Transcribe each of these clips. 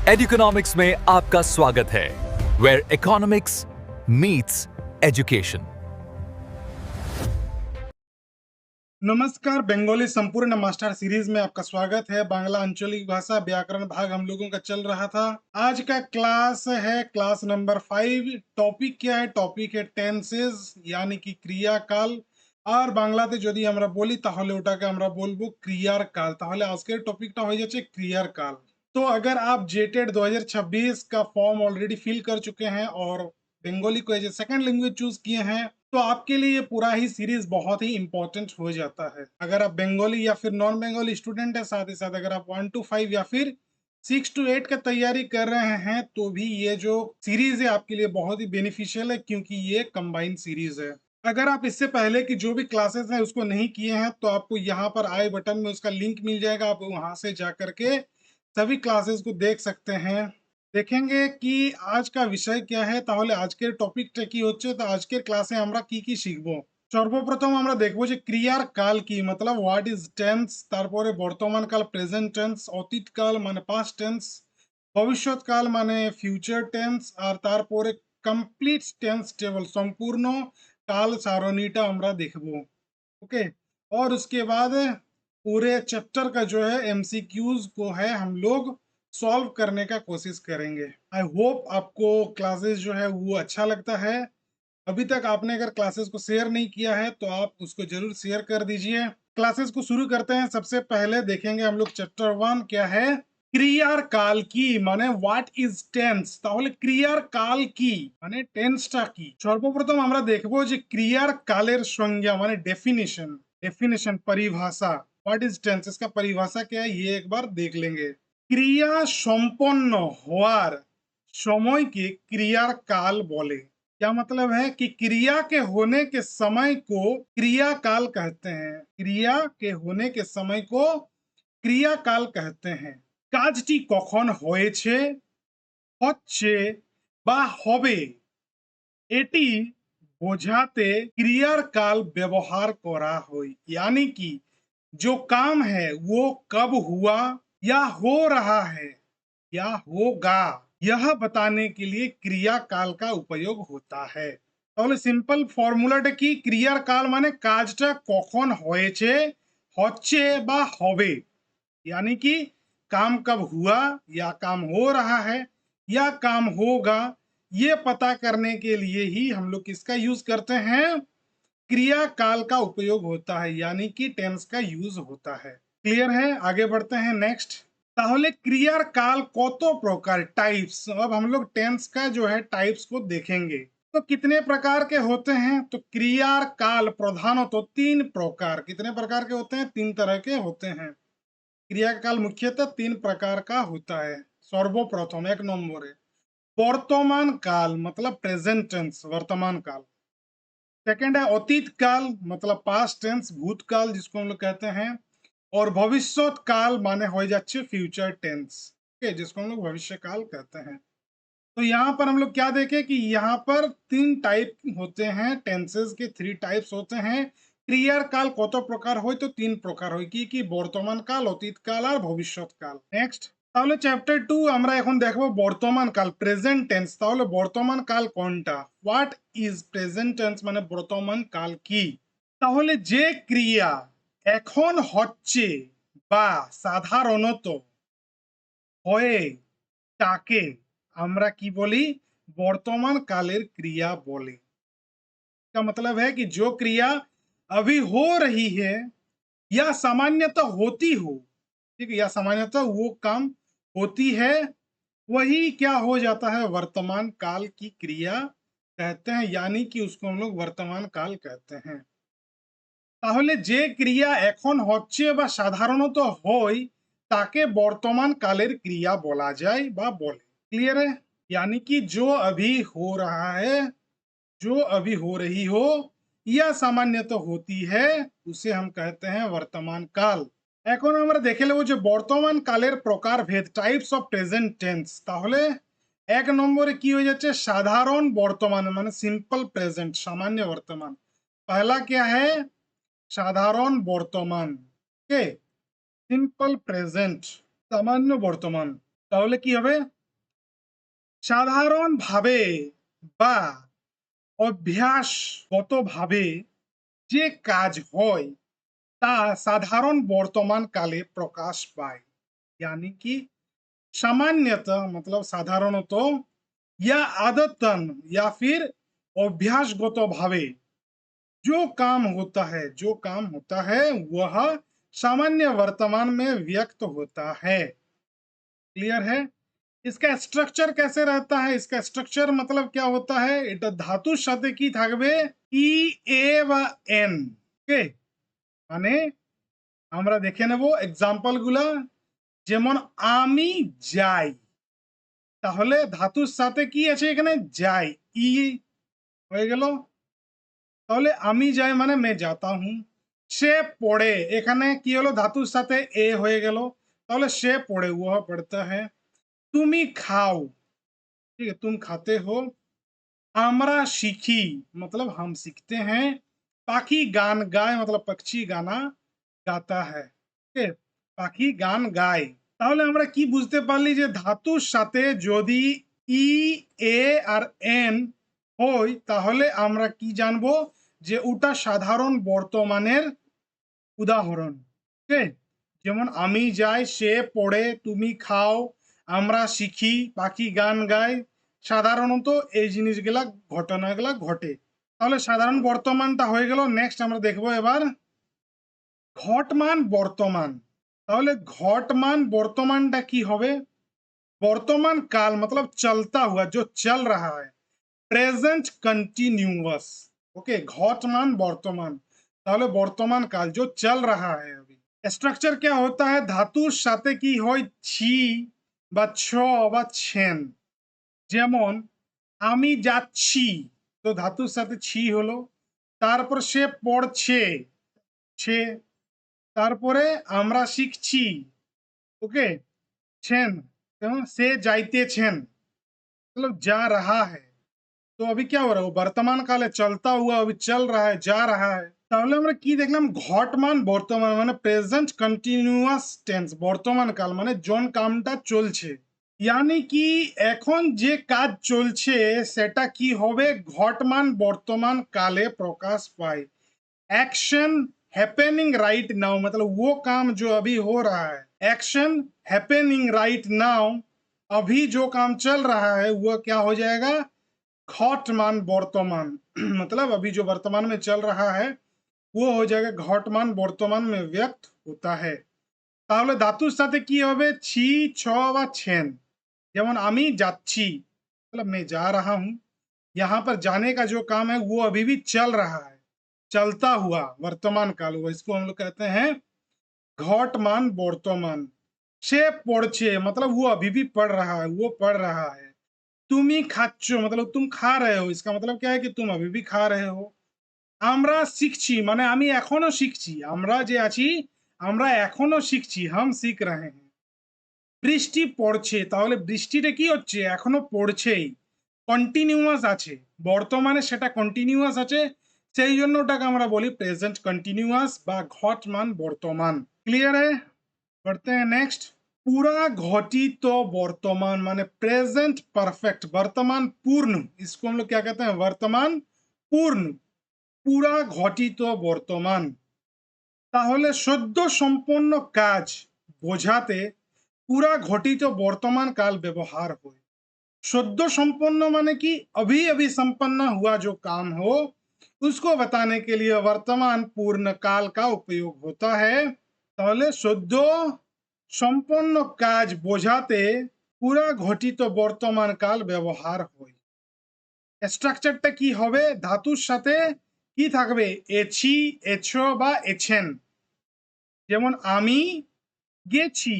एडुकेनॉमिक्स में आपका स्वागत है, वेयर इकोनॉमिक्स मीट्स एजुकेशन। नमस्कार, बंगाली संपूर्ण मास्टर सीरीज में आपका स्वागत है। बांग्ला आंचलिक भाषा व्याकरण भाग हम लोगों का चल रहा था। आज का क्लास है क्लास नंबर 5। टॉपिक क्या है? टॉपिक है टेंसेस यानी कि क्रियाकाल। আর বাংলাতে যদি আমরা বলি তাহলে ওটাকে আমরা বলবো ক্রিয়ার কাল। তাহলে আজকের টপিকটা হয়ে যাচ্ছে ক্রিয়ার কাল। तो अगर आप जेटेड 2026 का फॉर्म ऑलरेडी फिल कर चुके हैं और बंगाली को as a second language choose किए हैं तो आपके लिए ये पूरा ही सीरीज बहुत ही इंपॉर्टेंट हो जाता है। अगर आप बंगाली या फिर नॉन बंगाली स्टूडेंट है, साथ ही साथ अगर आप 1 to 5 या फिर 6 to 8 का तैयारी कर रहे हैं तो भी ये जो सीरीज है आपके लिए बहुत ही बेनिफिशियल है, क्योंकि ये कंबाइंड सीरीज है। अगर आप इससे पहले की जो भी क्लासेस हैं उसको नहीं किए हैं तो आपको यहाँ पर आई बटन में उसका लिंक मिल जाएगा, आप वहां से जा करके सभी क्लासेस को देख सकते हैं। देखेंगे कि आज का विषय क्या है। তাহলে আজকের টপিকটা কি হচ্ছে, তো আজকের ক্লাসে আমরা কি কি শিখবো। সর্বপ্রথম আমরা দেখবো যে ক্রিয়ার কাল কি, मतलब হোয়াট ইজ টেন্স, তারপরে বর্তমান কাল প্রেজেন্ট টেন্স, অতীত কাল মানে পাস্ট টেন্স, ভবিষ্যৎ কাল মানে ফিউচার টেন্স, আর তারপরে কমপ্লিট টেন্স টেবল সম্পূর্ণ কাল সারণীটা আমরা দেখবো। ओके, और उसके बाद पूरे चैप्टर का जो है एमसीक्यूज को है हम लोग सॉल्व करने का कोशिश करेंगे। आई होप आपको क्लासेस जो है वो अच्छा लगता है। अभी तक आपने अगर क्लासेस को शेयर नहीं किया है तो आप उसको जरूर शेयर कर दीजिए। क्लासेस को शुरू करते हैं। सबसे पहले देखेंगे हम लोग चैप्टर 1 क्या है, ক্রিয়ার কাল কি, মানে হোয়াট ইজ টেন্স। তাহলে ক্রিয়ার কাল কি মানে টেন্সটা কি। সর্বপ্রথম আমরা দেখবো যে ক্রিয়ার কালের সংজ্ঞা মানে डेफिनेशन परिभाषा। व्हाट इज टेंस, इसका परिभाषा क्या है ये एक बार देख लेंगे। क्रिया সম্পন্ন হওয়ার সময়কে ক্রিয়ার কাল বলে। क्या मतलब है कि क्रिया के होने के समय को क्रिया काल कहते हैं। क्रिया के होने के समय को क्रिया काल कहते हैं। কাজটি কখন হয়েছে, হচ্ছে বা হবে এটি বোঝাতে क्रियार काल व्यवहार करा हो, यानी कि जो काम है वो कब हुआ या हो रहा है या होगा यह बताने के लिए क्रिया काल का उपयोग होता है। তাহলে সিম্পল ফর্মুলাটা কি, ক্রিয়ার কাল মানে কাজটা কখন হয়েছে, হচ্ছে বা হবে, यानी कि काम कब हुआ या काम हो रहा है या काम होगा, ये पता करने के लिए ही हम लोग किसका यूज करते हैं, क्रिया काल का उपयोग होता है, यानी कि टेंस का यूज होता है। क्लियर है? आगे बढ़ते हैं नेक्स्ट। তাহলে ক্রিয়ার কাল কত প্রকার, टाइप्स। अब हम लोग टेंस का जो है टाइप्स को देखेंगे। तो कितने प्रकार के होते हैं, तो क्रियार काल प्रधानतः 3 प्रकार। कितने प्रकार के होते हैं? 3 तरह के होते हैं। क्रियाकाल मुख्यतः 3 प्रकार का होता है। सर्वप्रथम 1 नंबर है वर्तमान काल, मतलब प्रेजेंट टेंस, वर्तमान काल। सेकंड है अतीत काल, मतलब पास्ट टेंस, भूतकाल जिसको हम लोग कहते हैं। और भविष्यत काल माने हो जाच्छे फ्यूचर टेंस, जिसको हम लोग भविष्य काल कहते हैं। तो यहाँ पर हम लोग क्या देखें कि यहाँ पर 3 टाइप होते हैं, टेंसेस के 3 टाइप्स होते हैं। क्रियार काल कत प्रकार হয়, तो 3 प्रकार হয়, কি কি, বর্তমান কাল, অতীত কাল আর ভবিষ্যৎ কাল। নেক্সট, তাহলে চ্যাপ্টার 2 আমরা এখন দেখব বর্তমান কাল, প্রেজেন্ট টেন্স। তাহলে বর্তমান কাল কোনটা, হোয়াট ইজ প্রেজেন্ট টেন্স, মানে বর্তমান কাল কি। তাহলে যে ক্রিয়া এখন হচ্ছে বা সাধারণত হয়ে তাকে আমরা কি বলি, বর্তমান কালের ক্রিয়া বলে। का मतलब है कि जो क्रिया अभी हो रही है या सामान्यतः होती हो, ठीक है, या सामान्यतः वो काम होती है, वही क्या हो जाता है, वर्तमान काल की क्रिया कहते हैं, यानी कि उसको हम लोग वर्तमान काल कहते हैं। তাহলে যে ক্রিয়া এখন হচ্ছে বা সাধারণত হয় তাকে বর্তমান কালের ক্রিয়া বলা যায় বা বলে। क्लियर है? यानी कि जो अभी हो रहा है, जो अभी हो रही हो या सामान्यतः होती है, उसे हम कहते हैं वर्तमान काल। এখন আমরা দেখে নেব যে বর্তমান কালের প্রকারভেদ, টাইপস অফ প্রেজেন্ট টেন্স। তাহলে 1 নম্বরে কি হয়ে যাচ্ছে, সাধারণ বর্তমান মানে সিম্পল प्रेजेंट, सामान्य वर्तमान। पहला क्या है, সাধারণ বর্তমান, ओके, सिंपल प्रेजेंट, सामान्य वर्तमान। তাহলে কি হবে? সাধারণভাবে বা অভ্যাসগতভাবে যে কাজ হয় তা साधारण वर्तमान काले प्रकाश पाए। यानी कि सामान्यतः मतलब साधारणत या आदतन या फिर अभ्यासगत भावे जो काम होता है वह सामान्य वर्तमान में व्यक्त होता है। क्लियर है? इसका स्ट्रक्चर कैसे रहता है? इसका स्ट्रक्चर मतलब क्या होता है? এটা ধাতুর সাথে কি থাকবে? ই এ বা এন। ওকে, মানে আমরা দেখে নেব এক্সাম্পল গুলা। যেমন আমি যাই, তাহলে ধাতুর সাথে কি আছে এখানে? যাই, ই হয়ে গেল। তাহলে আমি যাই মানে মে যাতা হুঁ। সে পড়ে, এখানে কি হলো? ধাতুর সাথে এ হয়ে গেল, তাহলে সে পড়ে, वह पढ़ता है। তুমি খাও, ठीक है, तुम खाते हो। আমরা শিখি मतलब हम सीखते हैं। পাখি গান গায় मतलब पक्षी गाना गाता है। ওকে, পাখি গান গায়। তাহলে আমরা কি বুঝতে পারলি যে ধাতুর সাথে যদি ই এ আর এন হয় তাহলে আমরা কি জানবো? যে ওটা সাধারণ বর্তমানের উদাহরণ। ওকে, যেমন আমি যাই, সে পড়ে, তুমি খাও, আমরা শিখি, পাখি গান গায়। সাধারণত এই জিনিসগুলা ঘটনাগুলা ঘটে। তাহলে সাধারণ বর্তমানটা হয়ে গেল। নেক্সট আমরা দেখবো এবার ঘটমান বর্তমান। তাহলে ঘটমান বর্তমানটা কি হবে? वर्तमान काल मतलब चलता हुआ, जो चल रहा है, प्रेजेंट कंटिन्यूअस। ओके, घटमान वर्तमान, তাহলে বর্তমান কাল जो चल रहा है अभी। স্ট্রাকচার क्या होता है? ধাতুর সাথে কি হয়? ছি বা ছ বা ছেন। যেমন আমি যাচ্ছি, তো ধাতুর সাথে ছি হলো। তারপর সে পড়ছে, ছে। তারপরে আমরা শিখছি, ওকে, ছেন। এবং সে যাইতেছেন मतलब जा रहा है। তো अभी क्या हो रहा है? वो वर्तमान काल है, चलता हुआ, अभी चल रहा है, जा रहा है। তাহলে আমরা কি দেখলাম? ঘটমান বর্তমান মানে প্রেজেন্ট কন্টিনিউয়াস টেন্স, বর্তমান কাল মানে জন কামটা চলছে। ইয়ানি কি এখন যে কাজ চলছে সেটা কি হবে? ঘটমান বর্তমান কালে প্রকাশ পায়। एक्शन हैपनिंग राइट नाउ मतलब वो काम जो अभी हो रहा है। एक्शन हैपनिंग राइट नाउ, अभी जो काम चल रहा है वह क्या हो जाएगा? घटमान वर्तमान मतलब अभी जो वर्तमान में चल रहा है वो हो जाएगा घटमान वर्तमान में व्यक्त होता है। তাহলে ধাতুর সাথে কি হবে? ছি, ছ বা ছেন। যেমন আমি যাচ্ছি मतलब मैं जा रहा हूँ। यहाँ पर जाने का जो काम है वो अभी भी चल रहा है, चलता हुआ वर्तमान काल हुआ, इसको हम लोग कहते हैं घटमान वर्तमान। সে পড়ছে मतलब वो अभी भी पढ़ रहा है, वो पढ़ रहा है। তুমি খাচ্ছ मतलब तुम खा रहे हो, इसका मतलब क्या है कि तुम अभी भी खा रहे हो। আমরা শিখছি মানে আমি এখনো শিখছি, আমরা যে আছি আমরা এখনো শিখছি, हम सीख रहे हैं। বৃষ্টি পড়ছে, তাহলে বৃষ্টিটা কি হচ্ছে? এখনো পড়ছেই, কন্টিনিউয়াস আছে, বর্তমানে সেটা কন্টিনিউয়াস আছে, সেই জন্য ওটাকে আমরা বলি প্রেজেন্ট কন্টিনিউয়াস বা ঘটমান বর্তমান। ক্লিয়ার है? बढ़ते हैं नेक्स्ट। पूरा घटित वर्तमान माने प्रेजेंट परफेक्ट, वर्तमान पूर्ण, इसको हम लोग क्या कहते हैं? वर्तमान पूर्ण। पूरा घटित वर्तमान, তাহলে সদ্য সম্পন্ন কাজ বোঝাতে पूरा घटित वर्तमान काल व्यवहार हो। सद्य संपन्न माने कि अभी अभी संपन्न हुआ जो काम हो उसको बताने के लिए वर्तमान पूर्ण काल का उपयोग होता है। তাহলে সদ্য সম্পন্ন কাজ বোঝাতে পুরা ঘটিত বর্তমান কাল ব্যবহার হয়। স্ট্রাকচারটা কি হবে? ধাতুর সাথে কি থাকবে? এছি, এছো বা এছেন। যেমন আমি গেছি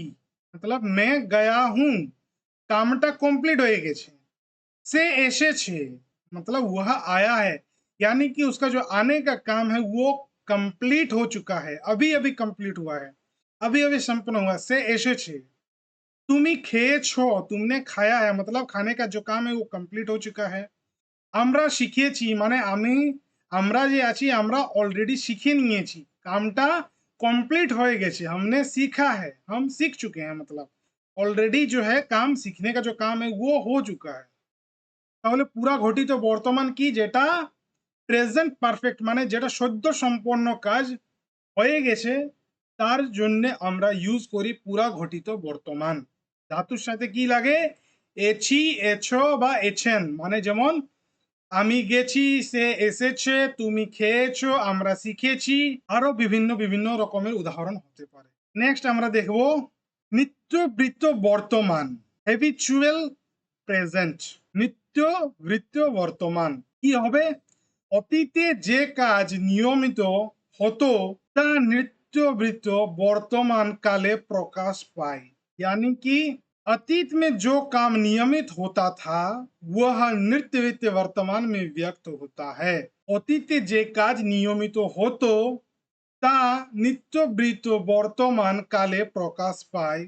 मतलब मैं गया हूं, कामटा कंप्लीट हो गेছে। से एसेছে मतलब वह आया है, यानी कि उसका जो आने का काम है वो कंप्लीट हो चुका है, अभी अभी कंप्लीट हुआ है, अभी अभी संपन्न हुआ। से एसेছে। তুমি খেয়েছো, तुमने खाया है मतलब खाने का जो काम है वो कंप्लीट हो चुका है। আমরা শিখেছি মানে আমি, আমরা যে আছি আমরা অলরেডি শিখে নিয়েছি, কামটা কমপ্লিট হয়ে গেছে, हमने सीखा है, हम सीख चुके हैं मतलब। ऑलरेडी जो है काम सीखने का जो काम है वो हो चुका है। তাহলে পুরা ঘটিত বর্তমান কি, যেটা প্রেজেন্ট পারফেক্ট মানে যেটা সদ্য সম্পন্ন কাজ হয়ে গেছে তার জন্য আমরা ইউজ করি পুরা ঘটিত বর্তমান। ধাতুর সাথে কি লাগে? এছি, এছো বা এছেন। মানে যেমন আমি গেছি, সে এসেছে, তুমি খেয়েছো, আমরা শিখেছি, আরো বিভিন্ন বিভিন্ন রকমের উদাহরণ হতে পারে। নেক্সট আমরা দেখব নিত্যবৃত্ত বর্তমান, হ্যাবিচুয়াল প্রেজেন্ট। নিত্যবৃত্ত বর্তমান কি হবে? অতীতে যে কাজ নিয়মিত হতো তা नित्यवृत्त वर्तमान काले प्रकाश पाए। यानी कि अतीत में जो काम नियमित होता था वह नित्यवृत्त वर्तमान में व्यक्त होता है। অতীতে যে কাজ নিয়মিত হতো তা নিত্যবৃত্ত বর্তমান কালে প্রকাশ পায়।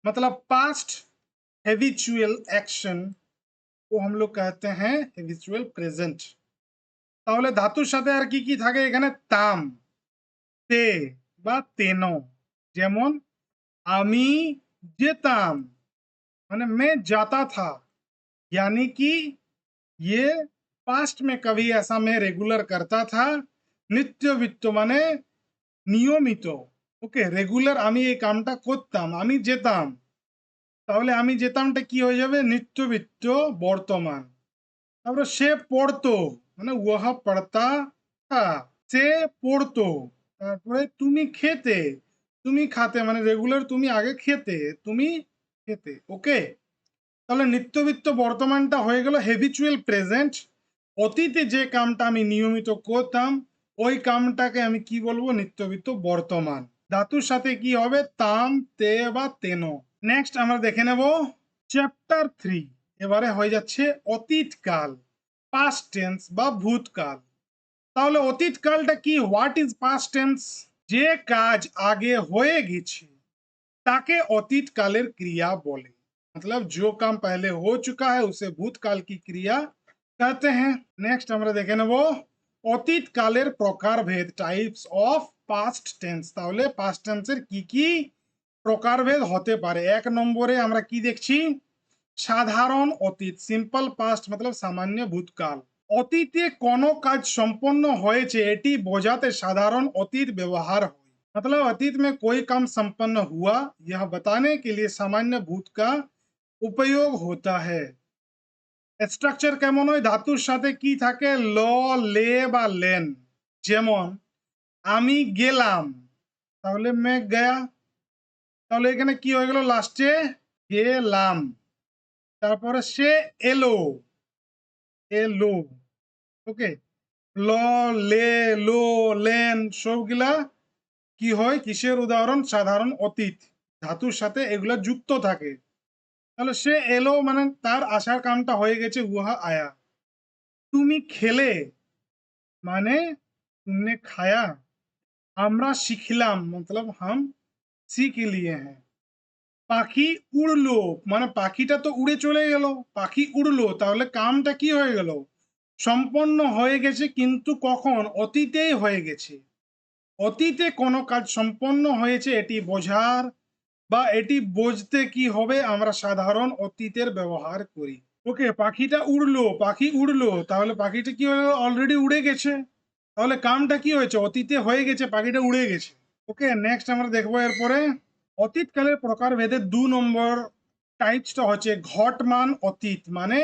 मतलब पास्ट हैबिचुअल एक्शन को हम लोग कहते हैं हैबिचुअल प्रेजेंट। তাহলে ধাতুর সাথে আর কি কি থাকে এখানে? তাম, তে বা তেন। যেমন আমি যেতাম মানে मैं जाता था, यानी कि ये पास्ट में कभी ऐसा मैं रेगुलर करता था। নিত্যবৃত্ত মানে নিয়মিত। ওকে, রেগুলার আমি এই কামটা করতাম, আমি যেতাম। তাহলে আমি যেতামটা কি হয়ে যাবে? নিত্যবৃত্ত বর্তমান। তারপরে সে পড়তো মানে ওহা পড়তা থা, সে পড়তো। তারপরে তুমি খেতে, তুমি খাতে মানে রেগুলার তুমি আগে খেতে, তুমি খেতে। ওকে, তাহলে নিত্যবৃত্ত বর্তমানটা হয়ে গেল হ্যাবিচুয়াল প্রেজেন্ট। অতীতে যে কামটা আমি নিয়মিত করতাম ওই কামটাকে আমি কি বলবো? নিত্যবৃত্ত বর্তমান। ধাতুর সাথে কি হবে? তাম, তে বা তেন। নেক্সট আমরা দেখে নেব চ্যাপ্টার 3। এবারে হয়ে যাচ্ছে অতীতকাল, পাস্ট টেন্স বা ভূতকাল। তাহলে অতীতকালটা কি? What is past tense? যে কাজ আগে হয়ে গেছে ताके अतीत कालेर क्रिया बोले। मतलब जो काम पहले हो चुका है उसे भूतकाल की क्रिया कहते हैं। नेक्स्ट আমরা দেখে নেব অতীত কালের প্রকারভেদ, টাইপস অফ পাস্ট টেন্স। তাহলে পাস্ট টেন্সের কি কি প্রকারভেদ হতে পারে? এক নম্বরে আমরা কি দেখছি? সাধারণ অতীত, সিম্পল পাস্ট मतलब সামান্য ভূতকাল। অতীতে কোনো কাজ সম্পন্ন হয়েছে এটি বোঝাতে সাধারণ অতীত ব্যবহার হয়। मतलब अतीत में कोई काम संपन्न हुआ यह बताने के लिए सामान्य भूत का उपयोग होता है। স্ট্রাকচার কেমন হয়? ধাতুর সাথে কি থাকে? ল, লে বা লেন। যেমন আমি গেলাম, তাহলে মে গয়া। তাহলে এখানে কি হয়ে গেল? লাস্টে গেলাম। তারপরে সে এলো, এলো। ওকে, ল, লে, লো, লেন সবগুলা কি হয়? কিসের উদাহরণ? সাধারণ অতীত। ধাতুর সাথে এগুলা যুক্ত থাকে। তাহলে সে এলো মানে তার আসার কামটা হয়ে গেছে, উহা আয়া। তুমি খেলে মানে तुमने खाया। আমরা শিখলাম मतलब हम सीख लिए हैं। পাখি উড়লো মানে পাখিটা তো উড়ে চলে গেল, পাখি উড়লো তাহলে কামটা কি হয়ে গেল? সম্পন্ন হয়ে গেছে, কিন্তু কখন? অতীতেই হয়ে গেছে। অতীতে কোনো কাজ সম্পন্ন হয়েছে এটি বোঝার বা এটি বুঝতে কি হবে? আমরা সাধারণ অতীতের ব্যবহার করি। ওকে, পাখিটা উড়লো, পাখি উড়লো তাহলে পাখিটা কি হলো? অলরেডি উড়ে গেছে। তাহলে কামটা কি হয়েছে? অতীতে হয়ে গেছে, পাখিটা উড়ে গেছে। ওকে, নেক্সট আমরা দেখবো এরপরে অতীতকালের প্রকারভেদে 2 নম্বর টাইপসটা হচ্ছে ঘটমান অতীত মানে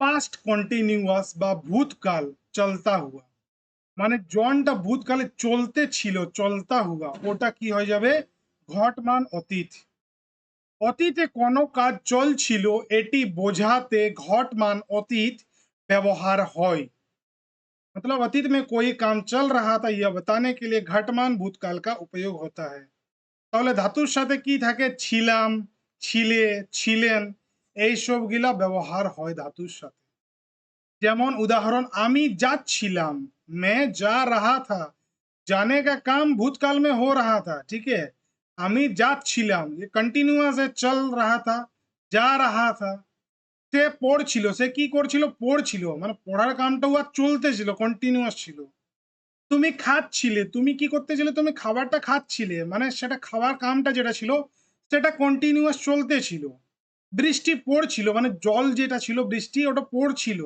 পাস্ট কন্টিনিউয়াস বা ভূতকাল চলতা হুয়া। মানে জনটা ভূতকালে চলতে ছিল, চলতা হুয়া, ওটা কি হয়ে যাবে? ঘটমান অতীত। অতীতে কোনো কাজ চলছিল এটি বোঝাতে ঘটমান অতীত ব্যবহার হয়। मतलब अतीत में कोई काम चल रहा था यह बताने के लिए घटमान भूतकाल का उपयोग होता है। তাহলে ধাতুর সাথে কি থাকে? ছিলাম, ছিলে, ছিলেন, এই সবগুলা ব্যবহার হয় ধাতুর সাথে। যেমন উদাহরণ আমি যাচ্ছিলাম, मैं जा रहा था। जाने का काम भूतकाल में हो रहा था, ठीक है। আমি যাচ্ছিলাম ये कंटिन्यूअस है, चल रहा था, जा रहा था। সে পড়ছিল, সে কি করছিল? পড়ছিল মানে পড়ার কামটা উহা চলতেছিল, কন্টিনিউয়াস ছিল। তুমি খাচ্ছিলে, তুমি কি করতেছিলে? তুমি খাবারটা খাচ্ছিলে মানে সেটা খাওয়ার কামটা যেটা ছিল সেটা কন্টিনিউয়াস চলতেছিল। বৃষ্টি পড়ছিল, মানে জল যেটা ছিল বৃষ্টি ওটা পড়ছিল,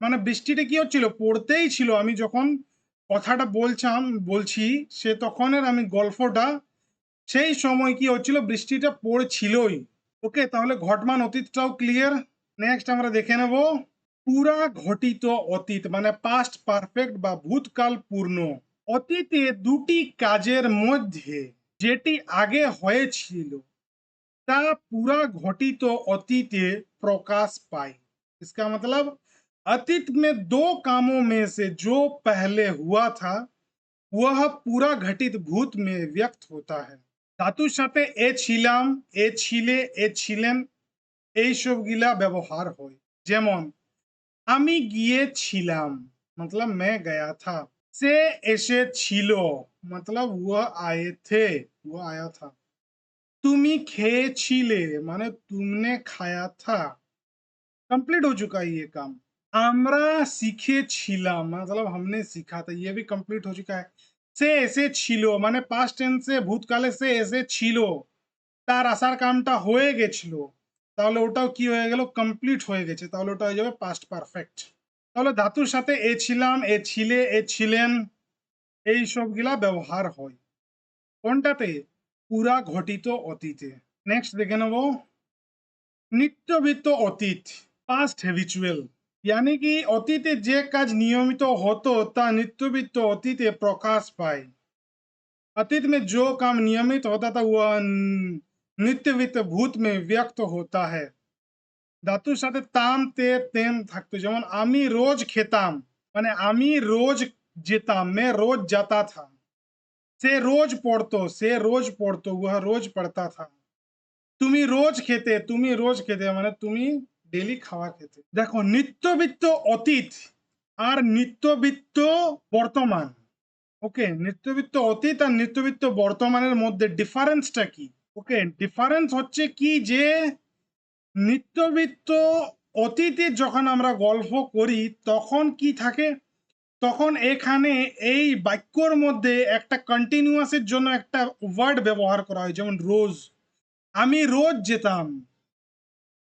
মানে বৃষ্টিটা কি হচ্ছিল, পড়তেই ছিল। আমি যখন কথাটা বলছি সে তখনের আমি গল্পটা, সেই সময় কি হচ্ছিল, বৃষ্টিটা পড়ছিলই। ওকে, তাহলে ঘটমান অতীতটাও ক্লিয়ার। নেক্সট আমরা দেখে নেব পুরা ঘটিত অতীত, মানে পাস্ট পারফেক্ট বা ভূতকাল পূর্ণ। অতীতে দুটি কাজের মধ্যে যেটি আগে হয়েছিল ता पूरा घटित अतीते प्रकाश पाई। इसका मतलब अतीत में दो कामों में से जो पहले हुआ था वह पूरा घटित भूत में व्यक्त होता है। ধাতুর সাথে এ ছিলাম, এ ছিলে, এ ছিলেন, এইসব গিলা ব্যবহার হয়। যেমন আমি গিয়েছিলাম, मतलब मैं गया था। সে এসেছিল, मतलब वह आए थे, वह आया था। तुमी खेयेछिले, माने तुमने खाया था। कंप्लीट हो चुका है ये काम। আমরা শিখেছিলাম, मतलब हमने सीखा था, ये भी कंप्लीट हो चुका है। সে এসেছিল, মানে পাস্ট টেন্সে ভূতকালে সে এসেছিল, তার আসার কামটা হয়ে গেছিল, তাহলে ওটাও কি হয়ে গেল, কমপ্লিট হয়ে গেছে, তাহলে ওটা হয়ে যাবে পাস্ট পারফেক্ট। তাহলে ধাতুর সাথে এ ছিলাম, এ ছিলে, এ ছিলেন, এই সবগুলা ব্যবহার হয় কোনটাতে, পুরা ঘটিত অতীতে। নেক্সট দেখে নেব নিত্যবিত্ত অতীত, পাস্ট হ্যাবিচুয়াল, यानी कि অতীতে যে কাজ নিয়মিত হতো তা নিত্যবিত্ত অতীতে প্রকাশ পায়। अतीत में जो काम नियमित होता था वह नित्यवित्त भूत में व्यक्त होता है। ধাতুর সাথে তাম তে তেম থাকতো, যেমন আমি রোজ খেতাম, মানে আমি রোজ যেতাম, मैं रोज जाता था। से रोज पढ़तो, से रोज पढ़तो, वह रोज पढ़ता था। তুমি রোজ খেতে, তুমি রোজ খেতে, মানে তুমি ডেলি খাওয়া খেতে। দেখো নিত্যবিত্ত অতীত আর নিত্যবিত্ত বর্তমান, ওকে, নিত্যবিত্ত অতীত আর নিত্যবিত্ত বর্তমানের মধ্যে ডিফারেন্সটা কি? ওকে, ডিফারেন্স হচ্ছে কি যে নিত্যবিত্ত অতীতে যখন আমরা গল্প করি তখন কি থাকে, তখন এখানে এই বাক্যর মধ্যে একটা কন্টিনিউয়াসের জন্য একটা ওয়ার্ড ব্যবহার করা হয়, যেমন রোজ। আমি রোজ যেতাম,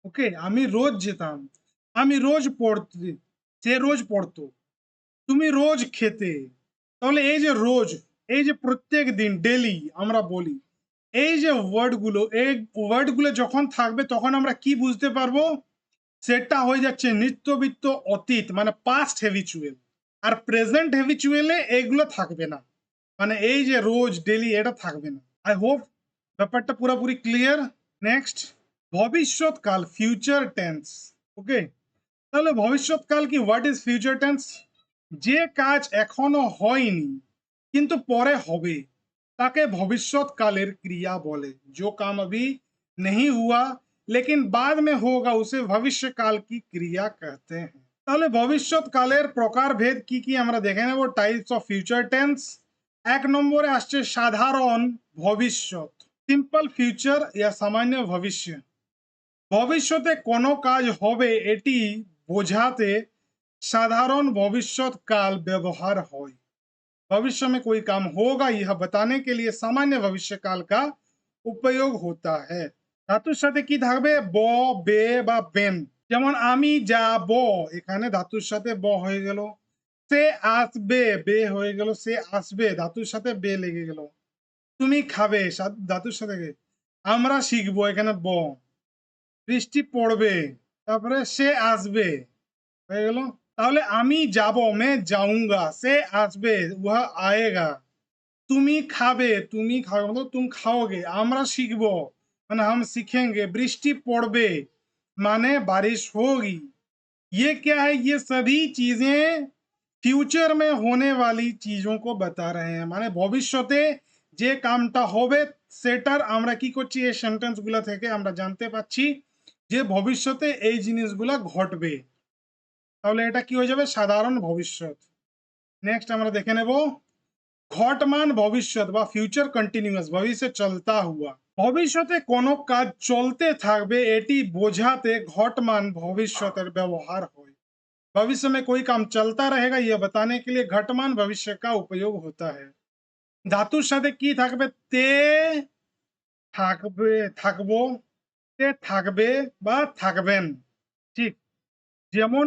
ওকে, আমি রোজ যেতাম, আমি রোজ পড়তে, সে রোজ পড়তো, তুমি রোজ খেতে। তাহলে এই যে রোজ, এই যে প্রত্যেক দিন, ডেলি আমরা বলি, এই যে ওয়ার্ডগুলো, এই ওয়ার্ডগুলো যখন থাকবে তখন আমরা কি বুঝতে পারবো, সেটা হয়ে যাচ্ছে নিত্যবিত্ত অতীত, মানে পাস্ট হ্যাবিচুয়াল। আর প্রেজেন্ট হ্যাবিচুয়ালে এইগুলো থাকবে না, মানে এই যে রোজ ডেলি এটা থাকবে না। আই হোপ ব্যাপারটা পুরোপুরি ক্লিয়ার। নেক্সট ভবিষ্যৎকাল, ফিউচার টেন্স। ওকে, তাহলে ভবিষ্যৎকাল কি, হোয়াট ইজ ফিউচার টেন্স? যে কাজ এখনো হয়নি কিন্তু পরে হবে তাকে ভবিষ্যৎকালের ক্রিয়া বলে। जो काम अभी नहीं हुआ लेकिन बाद में होगा उसे भविष्यकाल की क्रिया कहते हैं। তাহলে ভবিষ্যৎকালের প্রকারভেদ কি কি আমরা দেখে নেব, টাইপস অফ ফিউচার টেন্স। এক নম্বরে আসছে সাধারণ ভবিষ্যৎ, সিম্পল ফিউচার ইয়া সামান্য ভবিষ্য। ভবিষ্যতে কোনো কাজ হবে এটি বোঝাতে साधारण भविष्यत काल व्यवहार हो। भविष्य में कोई काम होगा यह बताने के लिए सामान्य भविष्य काल का उपयोग होता है। ধাতুর সাথে কি থাকবে, ব, বে বা বেন। যেমন আমি যাব, এখানে ধাতুর সাথে ব হয়ে গেল। সে আসবে, বে হয়ে গেল, সে আসবে, ধাতুর সাথে বে লেগে গেল। তুমি খাবে, ধাতুর সাথে আমরা শিখবো, এখানে ব। বৃষ্টি পড়বে, তারপরে সে আসবে হয়ে গেল। তাহলে আমি যাব, मैं जाऊंगा, সে আসবে, वह आएगा। তুমি খাবে, তুমি খাবে मतलब तुम खाओगे। আমরা শিখবো, মানে हम सीखेंगे। বৃষ্টি পড়বে মানে बारिश होगी। ये क्या है, ये सभी चीजें ফিউচার में होने वाली चीजों को बता रहे हैं, মানে ভবিষ্যতে যে কামটা হবে সেটার আমরা কি করছি, এই সেন্টেন্স গুলা থেকে আমরা জানতে পাচ্ছি যে ভবিষ্যতে এই জিনিসগুলা ঘটবে। তাহলে এটা কি হয়ে যাবে, সাধারণ ভবিষ্যৎ। নেক্সট আমরা দেখে নেব ঘটমান ভবিষ্যৎ বা ফিউচার কন্টিনিউয়াস, ভবিষ্যৎ চলতা হুয়া। ভবিষ্যতে কোনো কাজ চলতে থাকবে এটি বোঝাতে ঘটমান ভবিষ্যতের ব্যবহার হয়। भविष्य में कोई काम चलता रहेगा यह बताने के लिए घटमान भविष्य का उपयोग होता है। ধাতুর সাথে কি থাকবে, তে থাকবে, থাকবো, তে থাকবে বা থাকবেন। ঠিক, যেমন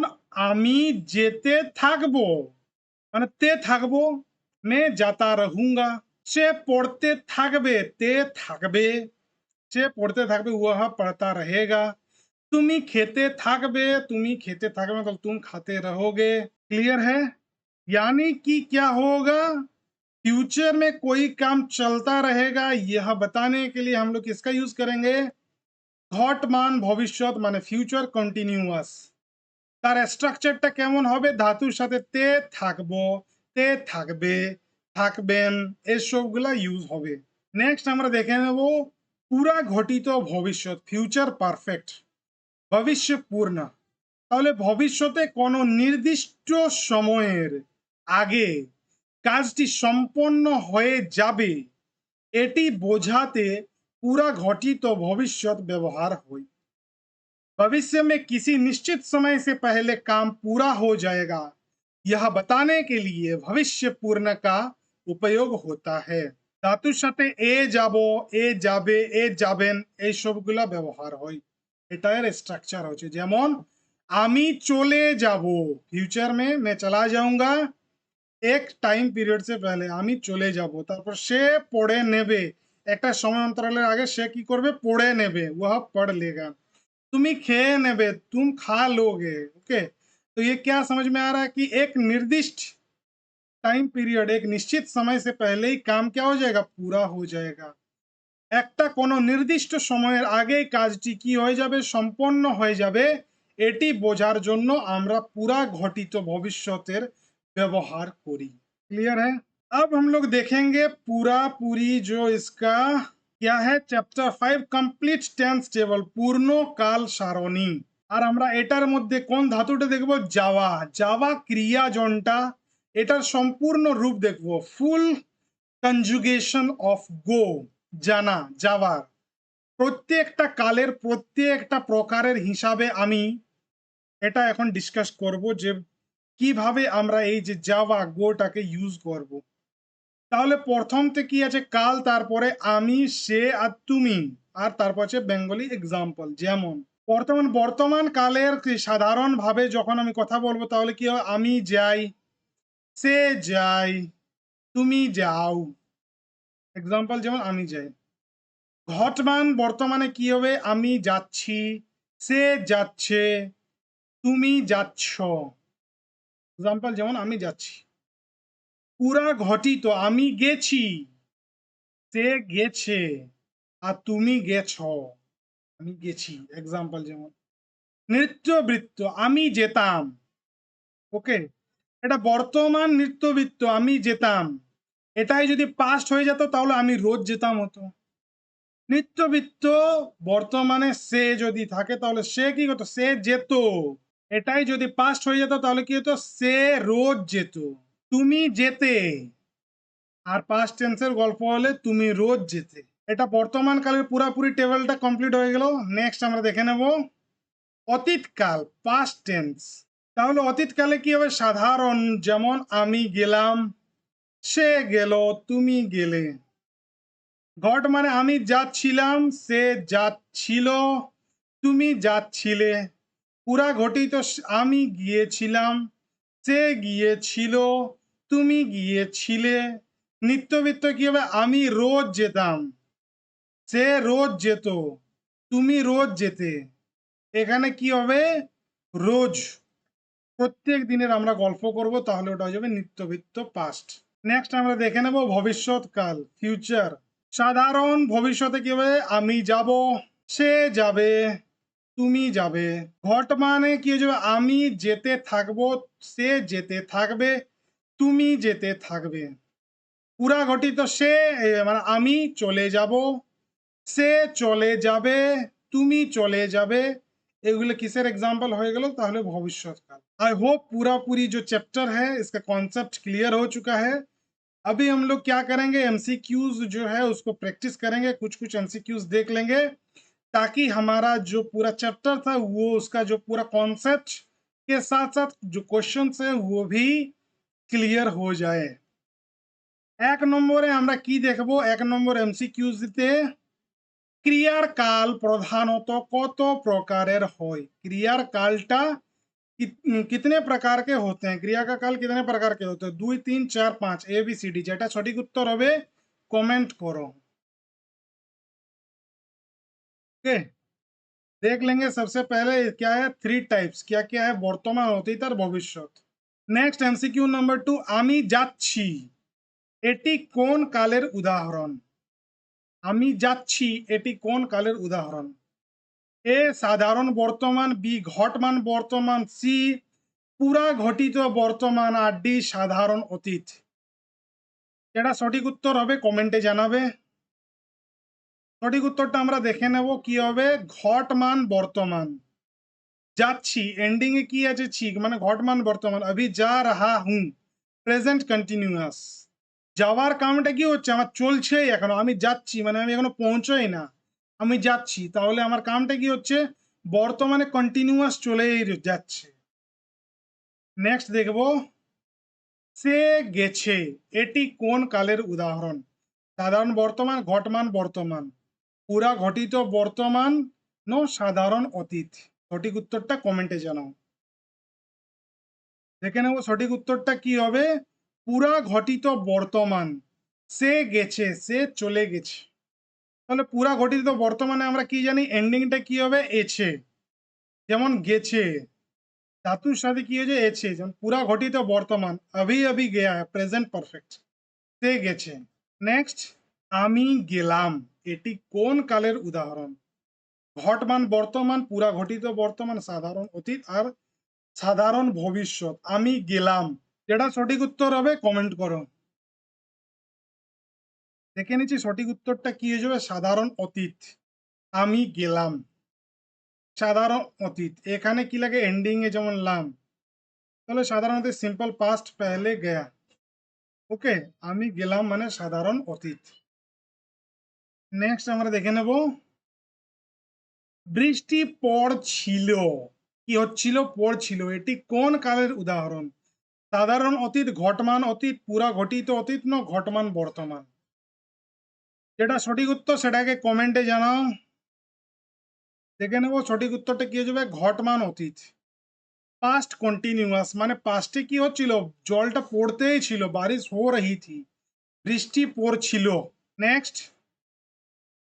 আমি যেতে থাকবো মানে তে থাকবো, मैं जाता रहूंगा। সে পড়তে থাকবে, তে থাকবে, সে পড়তে থাকবে, वह पढ़ता रहेगा। তুমি খেতে থাকবে, তুমি খেতে থাকবে मतलब तुम खाते रहोगे। क्लियर है? यानी कि क्या होगा, फ्यूचर में कोई काम चलता रहेगा, यह बताने के लिए हम लोग किसका यूज करेंगे, ঘটমান ভবিষ্যৎ মানে ফিউচার কন্টিনিউয়াস। তার স্ট্রাকচারটা কেমন হবে, ধাতুর সাথে তে থাকবো, তে থাকবে, থাকবেন, এসবগুলা ইউজ হবে। নেক্সট আমরা দেখে নেব পুরা ঘটিত ভবিষ্যৎ, ফিউচার পারফেক্ট, ভবিষ্য পূর্ণ। তাহলে ভবিষ্যতে কোনো নির্দিষ্ট সময়ের আগে কাজটি সম্পন্ন হয়ে যাবে, এটি বোঝাতে पूरा घटित भविष्य व्यवहार हुई। भविष्य में किसी निश्चित समय से पहले काम पूरा हो जाएगा, यह बताने के लिए भविष्य पूर्ण का उपयोग होता है। ধাতুর সাথে এ যাব, এ যাবে, এ যাবেন, এই সবগুলা ব্যবহার হয়। এটার স্ট্রাকচার হচ্ছে যেমন আমি চলে যাব, ফিউচার में मैं चला जाऊंगा, এক টাইম পিরিয়ড সে পহলে আমি চলে যাব, তারপর সে পড়ে নেবে, একটা সময় অন্তরালের আগে সে কি করবে, পড়ে নেবে, वह पढ़ लेगा। तुम्ही খেয়ে নেবে, तुम खा लोगे। ओके, तो ये क्या समझ में आ रहा है कि एक निर्दिष्ट टाइम पीरियड, एक निश्चित समय से पहले ही काम क्या हो जाएगा, पूरा हो जाएगा। একটা কোনো নির্দিষ্ট সময়ের আগেই কাজটি কি হয়ে যাবে, সম্পন্ন হয়ে যাবে, এটি বোঝার জন্য আমরা পুরা ঘটিত ভবিষ্যতের व्यवहार करी। क्लियर है? अब हम लोग देखेंगे पूरा पूरी जो इसका क्या है, चैप्टर 5 कंप्लीट टेंस टेबल, पूर्ण काल सारणी। আর আমরা এটার মধ্যে কোন ধাতুটা দেখব, যাওয়া। যাওয়া ক্রিয়াজনটা, এটার সম্পূর্ণ রূপ দেখব, ফুল কনজুগেশন অফ গো, জানা, যাওয়ার। প্রত্যেকটা কালের প্রত্যেকটা প্রকারের হিসাবে আমি এটা এখন ডিসকাস করব যে কিভাবে আমরা এই যে যাওয়া গোটাকে ইউজ করব। তাহলে প্রথমতে কি আছে, কাল, তারপরে আমি, সে আর তুমি, আর তারপর আছে বেঙ্গলি এক্সাম্পল। যেমন বর্তমান, বর্তমান কালের সাধারণ ভাবে যখন আমি কথা বলবো তাহলে কি হয়, আমি যাই, সে যাই, তুমি যাও, এক্সাম্পল যেমন আমি যাই। ঘটমান বর্তমানে কি হবে, আমি যাচ্ছি, সে যাচ্ছে, তুমি যাচ্ছ, এক্সাম্পল যেমন আমি যাচ্ছি। পুরা ঘটিত, আমি গেছি, সে গেছে, আর তুমি গেছ, আমি গেছি, এক্সাম্পল যেমন। নৃত্যবৃত্ত, আমি যেতাম। ওকে, এটা বর্তমান নৃত্যবৃত্ত, আমি যেতাম, এটাই যদি পাস্ট হয়ে যেত তাহলে আমি রোজ যেতাম হতো। নৃত্যবৃত্ত বর্তমানে সে যদি থাকে তাহলে সে কি করতো, সে যেত, এটাই যদি পাস্ট হয়ে যেত তাহলে কি হতো, সে রোজ যেত। তুমি যেতে, আর পাস্ট টেন্সের গল্প হলে তুমি রোজ যেতে। এটা বর্তমান কালের পুরাপুরি টেবিলটা কমপ্লিট হয়ে গেল। নেক্সট আমরা দেখে নেব অতীতকাল, পাস্ট টেন্স। তাহলে অতীতকালে কি হবে, সাধারণ, যেমন আমি গেলাম, সে গেল, তুমি গেলে। ঘট মানে আমি যাচ্ছিলাম, সে যাচ্ছিল, তুমি যাচ্ছিলে। পুরা ঘটিত, আমি গিয়েছিলাম, সে গিয়েছিল, তুমি গিয়েছিলে। নিত্যবৃত্ত কি হবে, আমি রোজ যেতাম, সে রোজ যেত, তুমি রোজ যেতে। এখানে কি হবে, রোজ, প্রত্যেক দিনের আমরা গল্প করব, তাহলে ওটা হয়ে যাবে নিত্যবৃত্ত পাস্ট। নেক্সট আমরা দেখে নেব ভবিষ্যৎকাল, ফিউচার। সাধারণ ভবিষ্যতে কি হবে, আমি যাব, সে যাবে, তুমি যাবে। ঘট মানে কি হয়ে যাবে, আমি যেতে থাকবো, সে যেতে থাকবে, তুমি যেতে থাকবে। পুরা ঘটিত, সে মানে আমি চলে যাব, সে চলে যাবে, তুমি চলে যাবে। এগুলো किसर एग्जाम्पल हो गए, ताहले भविष्यकाल। आई होप पूरा पूरी जो चैप्टर है इसका कॉन्सेप्ट क्लियर हो चुका है। अभी हम लोग क्या करेंगे, एमसीक्यूज जो है उसको प्रैक्टिस करेंगे, कुछ कुछ एमसीक्यूज देख लेंगे, ताकि हमारा जो पूरा चैप्टर था वो उसका जो पूरा कॉन्सेप्ट के साथ साथ जो क्वेश्चंस है वो भी क्लियर हो जाए। एक नम्बरे আমরা কি দেখবো, এক নম্বর এমসিকিউজ দিতে ক্রিয়ার কাল প্রধানত কত প্রকারের হয়? क्रियार कालटा कितने प्रकार के होते हैं? क्रिया का काल कितने प्रकार के होते हैं? 2 3 4 5 ABCD যেটা সঠিক উত্তর হবে কমেন্ট করো। ओके, देख लेंगे सबसे पहले क्या है, 3 टाइप्स क्या क्या है, বর্তমান, অতীত আর ভবিষ্যৎ। নেক্সট এমসিকিউ নাম্বার 2, আমি যাচ্ছি এটি কোন কালের উদাহরণ? আমি যাচ্ছি এটি কোন কালের উদাহরণ? এ সাধারণ বর্তমান, বি ঘটমান বর্তমান, সি পুরা ঘটিত বর্তমান, আর ডি সাধারণ অতীত। যেটা সঠিক উত্তর হবে কমেন্টে জানাবে। সঠিক উত্তরটা আমরা দেখে নেব কি হবে। ঘটমান বর্তমান, যাচ্ছি এন্ডিং এ কি আছে ছি, মানে ঘটমান বর্তমান। अभी जा रहा हूं প্রেজেন্ট কন্টিনিউয়াস, যাওয়ার কামটা কি হচ্ছে আমার চলছেই এখনো, আমি যাচ্ছি মানে আমি এখনো পৌঁছই না, আমি যাচ্ছি, তাহলে আমার কামটা কি হচ্ছে বর্তমানে কন্টিনিউয়াস চলেই যাচ্ছে। নেক্সট দেখব, সে গেছে এটি কোন কালের উদাহরণ? সাধারণ বর্তমান, ঘটমান বর্তমান, পুরা ঘটিত বর্তমান, নো সাধারণ অতীত। সঠিক উত্তরটা কমেন্টে জানাও। দেখে নেব সঠিক উত্তরটা কি হবে। পুরা ঘটিত বর্তমান, সে গেছে সে চলে গেছে। তাহলে পুরা ঘটিত বর্তমানে আমরা কি জানি এন্ডিংটা কি হবে এছে, যেমন গেছে ধাতুর সাথে কি হয়েছে এছে, যেমন পুরা ঘটিত বর্তমান अभी अभी गया है প্রেজেন্ট পারফেক্ট, সে গেছে। নেক্সট, আমি গেলাম এটি কোন কালের উদাহরণ? ঘটমান বর্তমান, পুরা ঘটিত বর্তমান, সাধারণ অতীত আর সাধারণ ভবিষ্যৎ। আমি গেলাম, যেটা সঠিক উত্তর হবে কমেন্ট করো। দেখে নিচ্ছি সঠিক উত্তরটা কি হয়ে যাবে, সাধারণ অতীত। আমি গেলাম সাধারণ অতীত, এখানে কি লাগে এন্ডিং এ যেমন লাম, তাহলে সাধারণ অতীত সিম্পল পাস্ট পেহলে গয়া। ওকে, আমি গেলাম মানে সাধারণ অতীত। নেক্সট আমরা দেখে নেব, বৃষ্টি পড়ছিল, কি হচ্ছিল পড়ছিল, এটি কোন কালের উদাহরণ? সাধারণ অতীত, ঘটমান অতীত, পুরা ঘটিত অতীত, না ঘটমান বর্তমান। যেটা সঠিক উত্তর সেটাকে কমেন্টে জানাও। দেখে নেব সঠিক উত্তরটা কি হয়ে যাবে, ঘটমান অতীত। পাস্ট কন্টিনিউয়াস মানে পাস্টে কি হচ্ছিল, জলটা পড়তেই ছিল, বারিশ হো রহি থি, বৃষ্টি পড়ছিল। নেক্সট,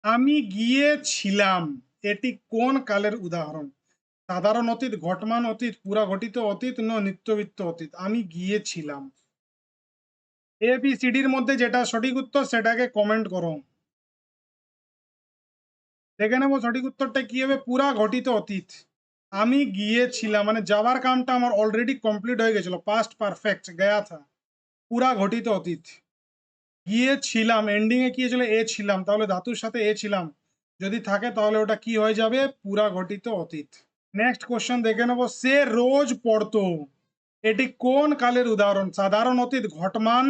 আমি গিয়েছিলাম এটি কোন কালের উদাহরণ? সাধারণ অতীত, ঘটমান অতীত, পুরা ঘটিত অতীত, না নিত্যবৃত্ত অতীত। আমি গিয়েছিলাম। ABCDর মধ্যে যেটা সঠিক উত্তর সেটাকে কমেন্ট করো। দেখে নেবো সঠিক উত্তরটা কি হবে, পুরা ঘটিত অতীত। আমি গিয়েছিলাম মানে যাওয়ার কামটা আমার অলরেডি কমপ্লিট হয়ে গেছিল, পাস্ট পারফেক্ট গয়া থা, পুরা ঘটিত অতীত। গিয়েছিলাম এন্ডিং এ কি হয়েছিল এ ছিলাম, তাহলে ধাতুর সাথে এ ছিলাম যদি থাকে তাহলে ওটা কি হয়ে যাবে, পুরা ঘটিত অতীত। নেক্সট কোশ্চেন দেখে নেবো, সে রোজ পড়তো এটি কোন কালের উদাহরণ? সাধারণ অতীত, ঘটমান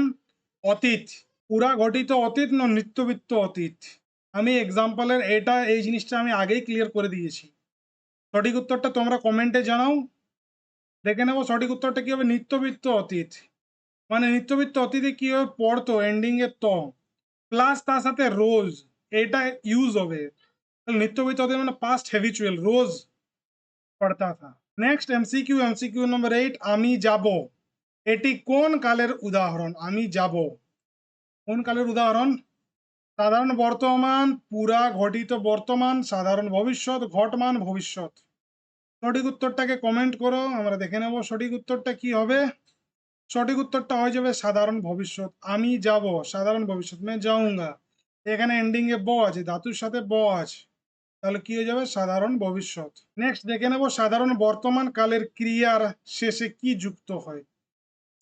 অতীত, পুরা ঘটিত অতীত, না নিত্যবৃত্ত অতীত। আমি এক্সাম্পলের এটা এই জিনিসটা আমি আগেই ক্লিয়ার করে দিয়েছি। সঠিক উত্তরটা তোমরা কমেন্টে জানাও। দেখে নেবো সঠিক উত্তরটা কি হবে, নিত্যবৃত্ত অতীত। মানে নিত্যবৃত্ত অতীতে কি হবে পড়তো এন্ডিং এর ত প্লাস তার সাথে রোজ, এটা ইউজ হবে। নিত্যবৃত্ত অতীত মানে পাস্ট হ্যাবিচুয়াল, রোজ পড়তা থা। নেক্সট এমসিকিউ নম্বর 8, আমি যাব এটি কোন কালের উদাহরণ? আমি যাব কোন কালের উদাহরণ? সাধারণ বর্তমান, পুরা ঘটিত বর্তমান, সাধারণ ভবিষ্যৎ, ঘটমান ভবিষ্যৎ। সঠিক উত্তরটাকে কমেন্ট করো, আমরা দেখে নেব সঠিক উত্তরটা কি হবে। সঠিক উত্তরটা হয়ে যাবে সাধারণ ভবিষ্যৎ। আমি যাব সাধারণ ভবিষ্যৎ, मैं जाऊंगा, এখানে এন্ডিং এ ব আছে, ধাতুর সাথে ব আছে, তাহলে কি হয়ে যাবে সাধারণ ভবিষ্যৎ। নেক্সট দেখে নেব, সাধারণ বর্তমান কালের ক্রিয়ার শেষে কি যুক্ত হয়?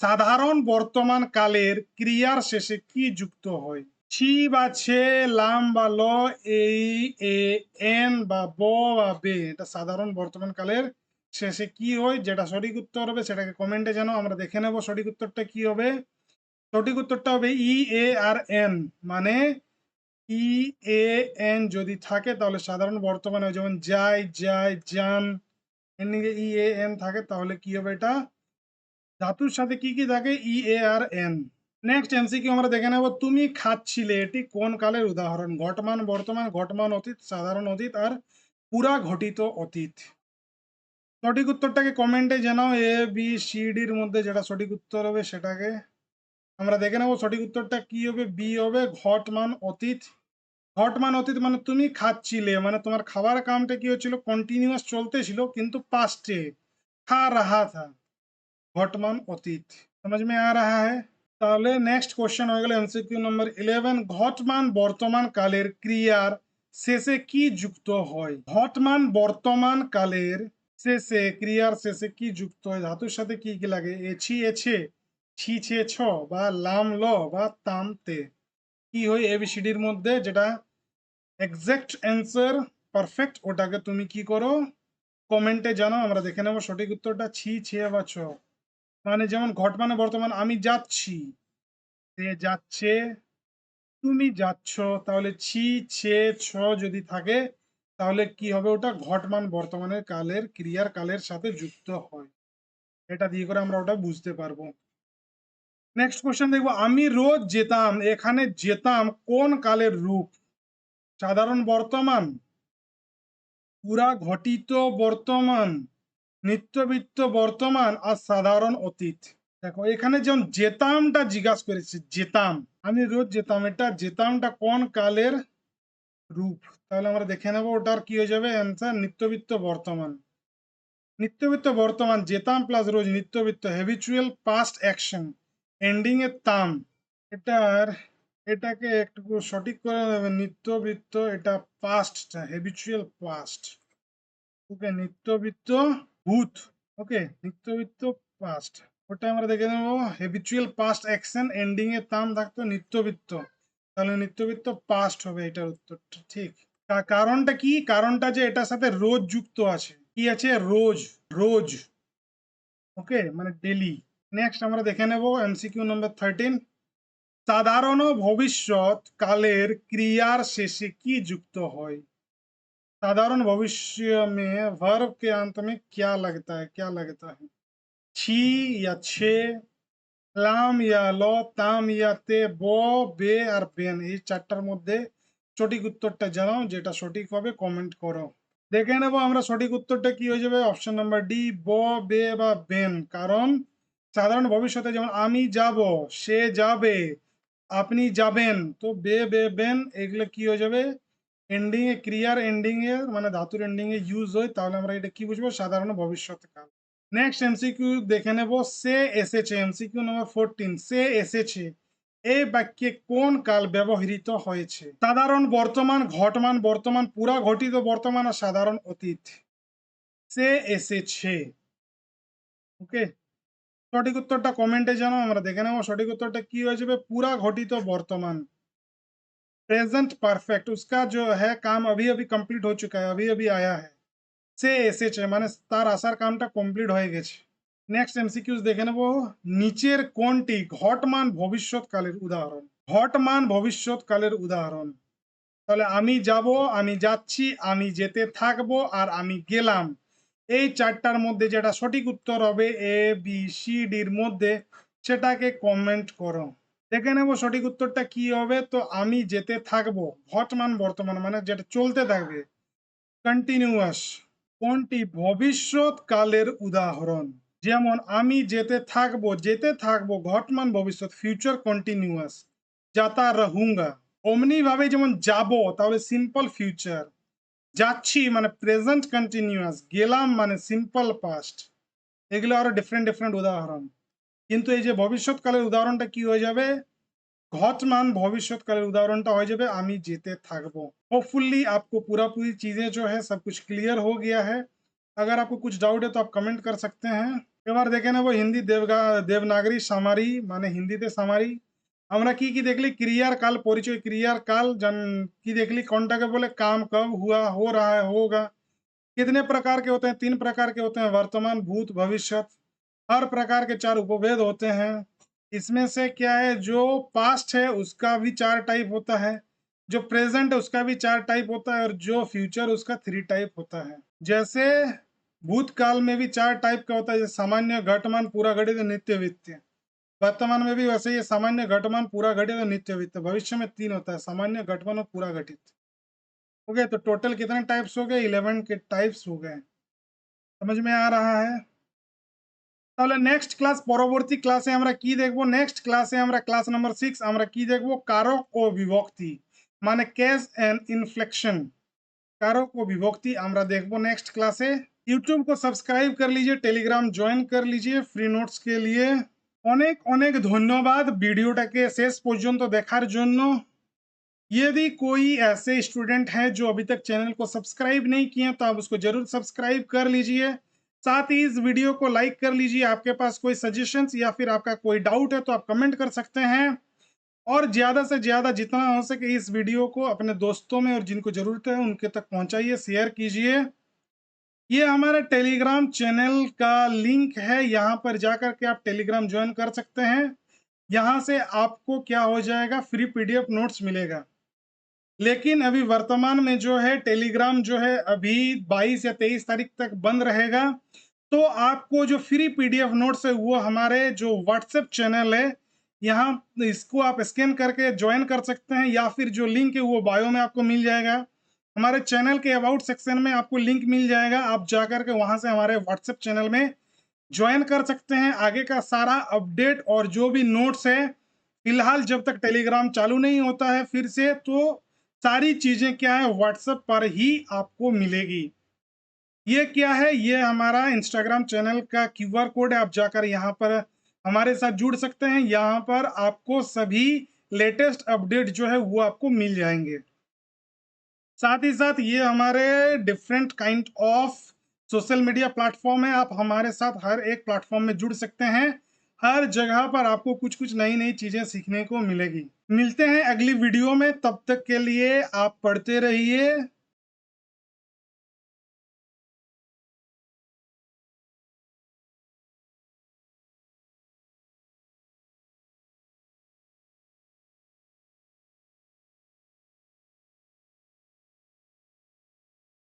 সাধারণ বর্তমান কালের ক্রিয়ার শেষে কি যুক্ত হয়? ছি বা ছে, লাম বা ল, এই এ এন বা ব বা বে, এটা সাধারণ বর্তমান কালের শেষে কি হয়? যেটা সঠিক উত্তর হবে সেটাকে কমেন্টে জানাও, আমরা দেখে নেব সঠিক উত্তরটা কি হবে। সঠিক উত্তরটা হবে ই এ আর এন, মানে ই এ এন যদি থাকে তাহলে সাধারণ বর্তমান হয়, যেমন যায় যায় যান, ending A E A N থাকে তাহলে কি হবে এটা ধাতুর সাথে কি কি থাকে ই এ আর এন। নেক্সট এমসিকিউ আমরা দেখে নেব, তুমি খাচ্ছিলে এটি কোন কালের উদাহরণ? ঘটমান বর্তমান, ঘটমান অতীত, সাধারণ অতীত আর পুরা ঘটিত অতীত। সঠিক উত্তরটাকে কমেন্টে জানাও, এ বি সি ডির মধ্যে যেটা সঠিক উত্তর হবে সেটাকে। আমরা দেখে নেব সঠিক উত্তরটা কি হবে, বি হবে ঘটমান অতীত। ঘটমান অতীত মানে তুমি খাচ্ছিলে, মানে তোমার খাবার কামটা কি হচ্ছিল, কন্টিনিউয়াস চলতেছিল কিন্তু পাস্টে খা রাহা থা, ঘটমান অতীত। समझ में आ रहा है? তাহলে নেক্সট কোশ্চেন হয়ে গেল এমসিকিউ নম্বর 11, ঘটমান বর্তমান কালের ক্রিয়ার শেষে কি যুক্ত হয়? ঘটমান বর্তমান কালের শেষে, ক্রিয়ার শেষে কি যুক্ত হয়? ধাতুর সাথে কি কি লাগে? এছি এছে, ছি ছে ছ, বা লাম ল, বা তাম তে। কি হয় এবিসিডির মধ্যে যেটা এক্সাক্ট অ্যান্সার পারফেক্ট, ওটাকে তুমি কি করো, কমেন্টে জানাও। আমরা দেখে নেব সঠিক উত্তরটা ছি ছে বা ছ। মানে যেমন ঘট মানে বর্তমান, আমি যাচ্ছি, সে যাচ্ছে, তুমি যাচ্ছ, তাহলে ছি ছে ছ যদি থাকে তাহলে কি হবে, ওটা ঘটমান বর্তমানের কালের ক্রিয়ার কালের সাথে যুক্ত হয়। এটা দিয়ে করে আমরা ওটা বুঝতে পারবো। নেক্সট কোশ্চেন দেখবো, আমি রোজ যেতাম, এখানে যেতাম কোন কালের রূপ? সাধারণ বর্তমান, পুরা ঘটিত বর্তমান, নিত্যবৃত্ত বর্তমান আর সাধারণ অতীত। দেখো এখানে যেমন যেতামটা জিজ্ঞাসা করেছে, যেতাম, আমি রোজ যেতাম, এটা যেতামটা কোন কালের রূপ? তাহলে আমরা দেখে নেব ওটার কি হয়ে যাবে অ্যান্সার, নিত্যবৃত্ত বর্তমান। নিত্যবৃত্ত বর্তমান, যেতাম প্লাস রোজ, নিত্যবৃত্ত, হ্যাবিচুয়াল পাস্ট অ্যাকশন, এন্ডিং এ তাম। এটার এটাকে একটু সঠিক করে নেবে, নিত্যবৃত্ত, এটা পাস্টটা হ্যাবিচুয়াল পাস্ট। ওকে, নিত্যবৃত্ত ভূত। ওকে, নিত্যবৃত্ত পাস্ট, ওটা আমরা দেখে নেবো হ্যাবিচুয়াল পাস্ট অ্যাকশন, এন্ডিং এ তাম থাকতো নিত্যবৃত্ত, তাহলে নিত্যবৃত্ত পাস্ট হবে এটার উত্তরটা ঠিক। কারণটা কি, কারণটা যে এটার সাথে রোজ যুক্ত আছে, কি আছে, রোজ, রোজ। ওকে, মানে ডেলি। নেক্সট আমরা দেখে নেব এমসিকিউ নম্বর 13, সাধারণ ভবিষ্যৎ কালের ক্রিয়ার শেষে কি যুক্ত হয়? साधारण भविष्य में वर्ब के अंत में क्या लगता है, क्या लगता है? छी या छे, লাম ইয়া ল, তাম ইয়া তে, ব, বে আর বেন, এই চারটার মধ্যে সঠিক উত্তরটা জানাও, যেটা সঠিক হবে কমেন্ট করো। দেখে নেব আমরা সঠিক উত্তরটা কি হয়ে যাবে, অপশন নাম্বার ডি, ব, বে বা বেন। কারণ সাধারণ ভবিষ্যতে যেমন আমি যাব, সে যাবে, আপনি যাবেন, তো বে বে বেন এগুলো কি হয়ে যাবে, এন্ডিং এ, ক্রিয়ার এন্ডিং এ মানে ধাতুর এন্ডিং এ ইউজ হয়, তাহলে আমরা এটা কি বুঝবো, সাধারণ ভবিষ্যৎকাল। নেক্সট এমসিকিউ দেখে নেব, সে এসেছে, এমসিকিউ নম্বর 14, সে এসেছে এই বাক্যে কোন কাল ব্যবহৃত হয়েছে? সাধারণ বর্তমান, ঘটমান বর্তমান, পুরা ঘটিত বর্তমান আর সাধারণ অতীত। সে এসেছে। ওকে, সঠিক उत्तरটা কমেন্টে জানাও, আমরা দেখে নেব সঠিক उत्तरটা কি হয়ে যাবে, পুরা ঘটিত বর্তমান, प्रेजेंट परफेक्ट, उसका जो है काम अभी अभी कंप्लीट हो चुका है, अभी अभी आया है। সে এসেছে মানে তার আসার কামটা কমপ্লিট হয়ে গেছে। নেক্সট এমসিকিউজ দেখে নেব, নিচের কোনটি ঘটমান ভবিষ্যৎকালের উদাহরণ? ঘটমান ভবিষ্যৎকালের উদাহরণ, তাহলে আমি যাব, আমি যাচ্ছি, আমি যেতে থাকবো আর আমি গেলাম, এই চারটার মধ্যে যেটা সঠিক উত্তর হবে এ বি সি ডির মধ্যে, সেটাকে কমেন্ট করো। দেখে নেব সঠিক উত্তরটা কি হবে, তো আমি যেতে থাকবো, ঘটমান বর্তমান মানে যেটা চলতে থাকবে, কন্টিনিউয়াস। কোনটি ভবিষ্যৎকালের উদাহরণ? যেমন আমি যেতে থাকবো, যেতে থাকবো ঘটমান ভবিষ্যৎ, ফিউচার কন্টিনিউয়াস, যাতা রহুঙ্গা। অমনি ভাবে যেমন যাব, তাহলে সিম্পল ফিউচার, যাচ্ছি মানে প্রেজেন্ট কন্টিনিউয়াস, গেলাম মানে সিম্পল পাস্ট। এগুলো আরো ডিফারেন্ট ডিফারেন্ট উদাহরণ, কিন্তু এই যে ভবিষ্যৎকালের উদাহরণটা কি হয়ে যাবে, घटमान भविष्यकाल उदाहरण हो जाए आमी जेते थाकबो। होपफुली आपको पूरा पूरी चीजें जो है सब कुछ क्लियर हो गया है। अगर आपको कुछ डाउट है तो आप कमेंट कर सकते हैं। এবার দেখে নেব হিন্দি দেবনাগরী সামারি মানে হিন্দিতে সামারি। আমরা কি কি দেখলি, ক্রিয়ার কাল পরিচয়, ক্রিয়ার কাল জান কি देखली, কোনটাকে বলে, काम कब हुआ, हो रहा है, होगा। कितने प्रकार के होते हैं, 3 प्रकार के होते हैं, वर्तमान, भूत, भविष्य। हर प्रकार के 4 उपभेद होते हैं। इसमें से क्या है, जो पास्ट है उसका भी 4 टाइप होता है, जो प्रेजेंट है उसका भी 4 टाइप होता है और जो फ्यूचर उसका 3 टाइप होता है। जैसे भूतकाल में भी 4 टाइप का होता है, जैसे सामान्य, घटमान, पूरा घटित, नित्य, वित्तीय। वर्तमान में भी वैसे ये सामान्य घटमान, पूरा घटित और नित्य वित्त। भविष्य में 3 होता है, सामान्य, घटमान और पूरा घटित। हो गए, तो टोटल कितने टाइप्स हो गए? 11 के टाइप्स हो गए। समझ में आ रहा है? তাহলে নেক্সট ক্লাস, পরবর্তী ক্লাসে আমরা কি দেখব? নেক্সট ক্লাসে আমরা ক্লাস নাম্বার 6 আমরা কি দেখব? কারক ও বিভক্তি, মানে কেস এন্ড ইনফ্লেকশন। कारक ও বিভক্তি আমরা দেখব नेक्स्ट क्लासे। यूट्यूब को सब्सक्राइब कर लीजिए, टेलीग्राम ज्वाइन कर लीजिए फ्री नोट्स के लिए। অনেক অনেক ধন্যবাদ ভিডিওটাকে শেষ পর্যন্ত দেখার জন্য। यदि कोई ऐसे स्टूडेंट हैं जो अभी तक चैनल को सब्सक्राइब नहीं किए हैं, तो आप उसको जरूर सब्सक्राइब कर लीजिए। साथ ही इस वीडियो को लाइक कर लीजिए। आपके पास कोई सजेशंस या फिर आपका कोई डाउट है तो आप कमेंट कर सकते हैं। और ज़्यादा से ज़्यादा जितना हो सके इस वीडियो को अपने दोस्तों में और जिनको ज़रूरत है उनके तक पहुंचाइए, शेयर कीजिए। ये हमारे टेलीग्राम चैनल का लिंक है, यहाँ पर जाकर के आप टेलीग्राम ज्वाइन कर सकते हैं। यहाँ से आपको क्या हो जाएगा? फ्री पीडीएफ नोट्स मिलेगा। लेकिन अभी वर्तमान में जो है टेलीग्राम जो है अभी 22 या 23 तारीख तक बंद रहेगा। तो आपको जो फ्री पीडीएफ नोट्स है वो हमारे जो व्हाट्सएप चैनल है, यहाँ इसको आप स्कैन करके ज्वाइन कर सकते हैं, या फिर जो लिंक है वो बायो में आपको मिल जाएगा। हमारे चैनल के अबाउट सेक्शन में आपको लिंक मिल जाएगा, आप जाकर के वहां से हमारे व्हाट्सएप चैनल में ज्वाइन कर सकते हैं। आगे का सारा अपडेट और जो भी नोट्स है, फिलहाल जब तक टेलीग्राम चालू नहीं होता है फिर से, तो सारी चीजें क्या है व्हाट्सएप पर ही आपको मिलेगी। ये क्या है? ये हमारा इंस्टाग्राम चैनल का क्यूआर कोड है, आप जाकर यहाँ पर हमारे साथ जुड़ सकते हैं। यहाँ पर आपको सभी लेटेस्ट अपडेट जो है वो आपको मिल जाएंगे। साथ ही साथ ये हमारे different kind of social media platform है, आप हमारे साथ हर एक प्लेटफॉर्म में जुड़ सकते हैं। हर जगह पर आपको कुछ कुछ नई नई चीजें सीखने को मिलेगी। मिलते हैं अगली वीडियो में, तब तक के लिए आप पढ़ते रहिए।